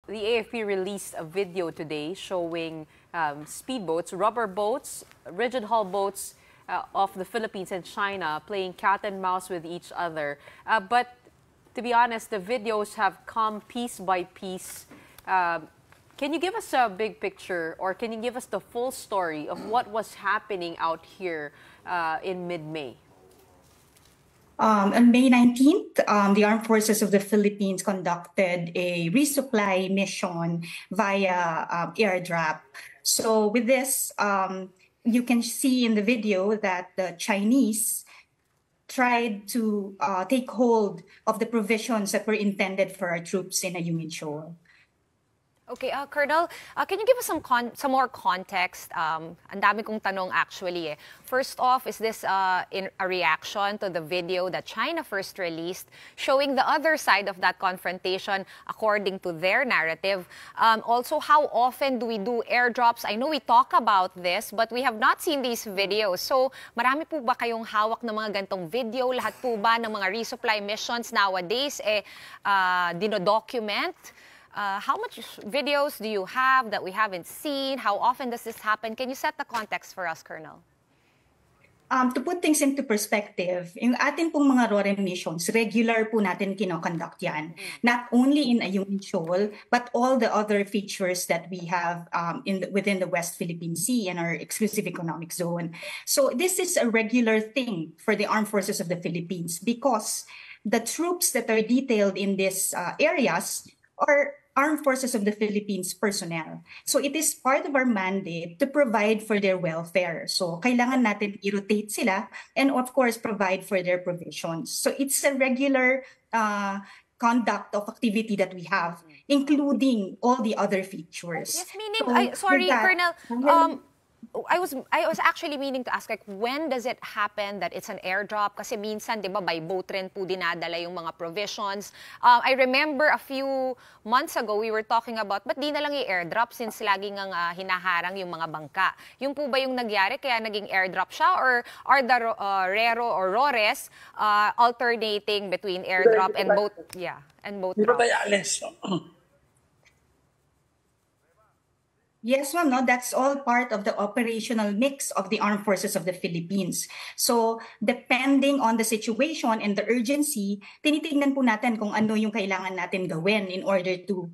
the AFP released a video today showing speedboats, rubber boats, rigid hull boats of the Philippines and China playing cat and mouse with each other. But to be honest, the videos have come piece by piece. Can you give us a big picture, or can you give us the full story of what was happening out here in mid-May? On May 19th, the Armed Forces of the Philippines conducted a resupply mission via airdrop. So with this, you can see in the video that the Chinese tried to take hold of the provisions that were intended for our troops in Ayungin Shoal. Okay, Colonel, can you give us some more context? Ang dami kong tanong actually. First off, is this in a reaction to the video that China first released, showing the other side of that confrontation according to their narrative? Also, how often do we do airdrops? I know we talk about this, but we have not seen these videos. So, marami po ba kayong hawak ng mga gantong video? Lahat po ba ng mga resupply missions nowadays dinodocument? How much videos do you have that we haven't seen? How often does this happen? Can you set the context for us, Colonel? To put things into perspective, yung atin pong mga ROREM missions, regular po natin kinoconduct yan. Not only in Ayungin Shoal, but all the other features that we have within the West Philippine Sea and our exclusive economic zone. So this is a regular thing for the Armed Forces of the Philippines because the troops that are detailed in these areas are Armed Forces of the Philippines personnel. So it is part of our mandate to provide for their welfare. So kailangan natin i-rotate sila and of course provide for their provisions. So it's a regular conduct of activity that we have, including all the other features. Yes, meaning, sorry, Colonel, I was actually meaning to ask, like, when does it happen that it's an airdrop? Kasi minsan, di ba, by boat rin po dinadala yung mga provisions. I remember a few months ago, we were talking about, ba't di na lang i-airdrop since lagi ngang hinaharang yung mga bangka? Yung po ba yung nagyari kaya naging airdrop siya? Or are the RERO or RORES alternating between airdrop and boat? Yeah, and boat drop? Yes, ma'am, no, that's all part of the operational mix of the Armed Forces of the Philippines. So, depending on the situation and the urgency, tinitingnan po natin kung ano yung kailangan natin gawin in order to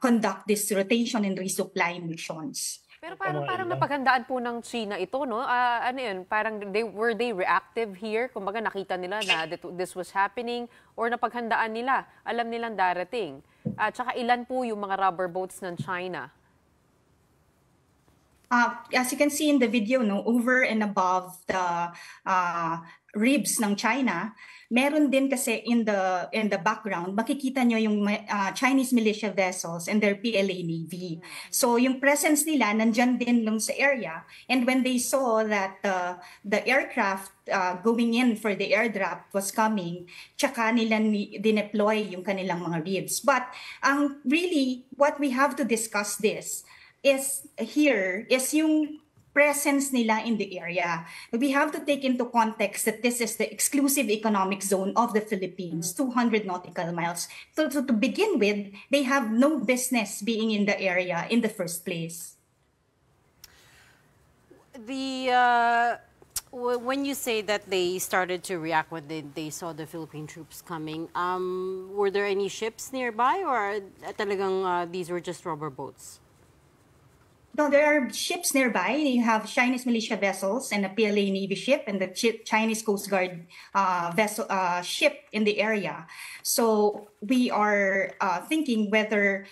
conduct this rotation and resupply missions. Pero parang napaghandaan po ng China ito, no? Ano yun, parang were they reactive here? Kumbaga nakita nila na this was happening or napaghandaan nila, alam nilang darating. At saka ilan po yung mga rubber boats ng China? As you can see in the video, no, over and above the ribs ng China, meron din kasi in the background, makikita nyo yung Chinese militia vessels and their PLA Navy. So yung presence nila nandyan din lang sa area, and when they saw that the aircraft going in for the airdrop was coming, tsaka nila dineploy yung kanilang mga ribs. But really, what we have to discuss is yung presence nila in the area. We have to take into context that this is the exclusive economic zone of the Philippines, 200 nautical miles. So to begin with, they have no business being in the area in the first place. When you say that they started to react when they saw the Philippine troops coming, were there any ships nearby, or talagang these were just rubber boats? No, there are ships nearby. You have Chinese militia vessels and a PLA Navy ship and the Chinese Coast Guard ship in the area. So we are thinking whether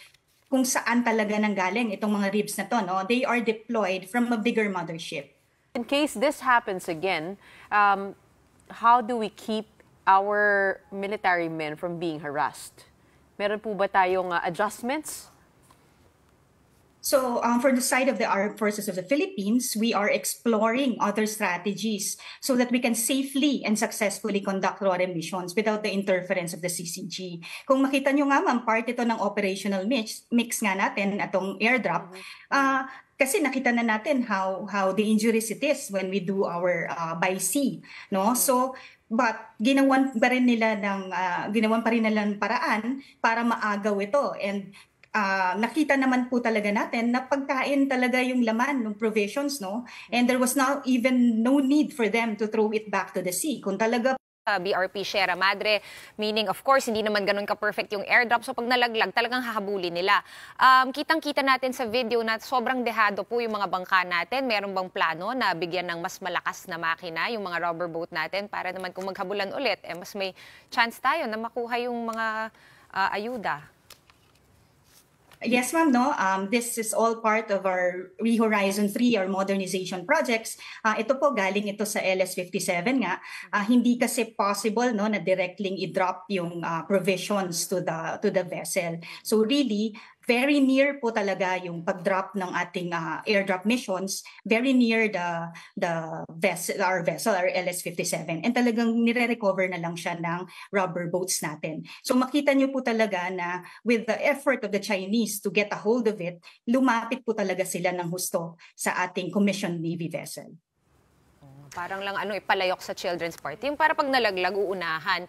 kung saan talaga nanggaling itong mga ribs na to, no? They are deployed from a bigger mothership. In case this happens again, how do we keep our military men from being harassed? Meron po ba tayong adjustments? So for the side of the Armed Forces of the Philippines, we are exploring other strategies so that we can safely and successfully conduct ROREM missions without the interference of the CCG. Kung makita nyo nga, ma'am, part ito ng operational mix nga natin, atong airdrop, kasi nakita na natin how dangerous it is when we do our by sea, no? So, but ginawan pa rin nila ng paraan para maagaw ito, and nakita naman po talaga natin na pagkain talaga yung laman ng provisions, no? And there was now even no need for them to throw it back to the sea. Kung talaga BRP Sierra Madre, meaning of course hindi naman ganun ka-perfect yung airdrop, so pag nalaglag talagang hahabulin nila. Kitang-kita natin sa video na sobrang dehado po yung mga bangka natin. Meron bang plano na bigyan ng mas malakas na makina yung mga rubber boat natin para naman kung maghabulan ulit, mas may chance tayo na makuha yung mga ayuda? Yes, ma'am, no? This is all part of our ReHorizon 3, our modernization projects. Ito po, galing ito sa LS57 nga. Hindi kasi possible, no, na directly i-drop yung provisions to the vessel. So really, very near po talaga yung pag-drop ng ating airdrop missions, very near the vessel, our LS57. And talagang nire-recover na lang siya ng rubber boats natin. So makita niyo po talaga na with the effort of the Chinese to get a hold of it, lumapit po talaga sila ng husto sa ating commissioned Navy vessel. Parang lang ipalayok sa children's party. Yung para pag nalaglag, uunahan.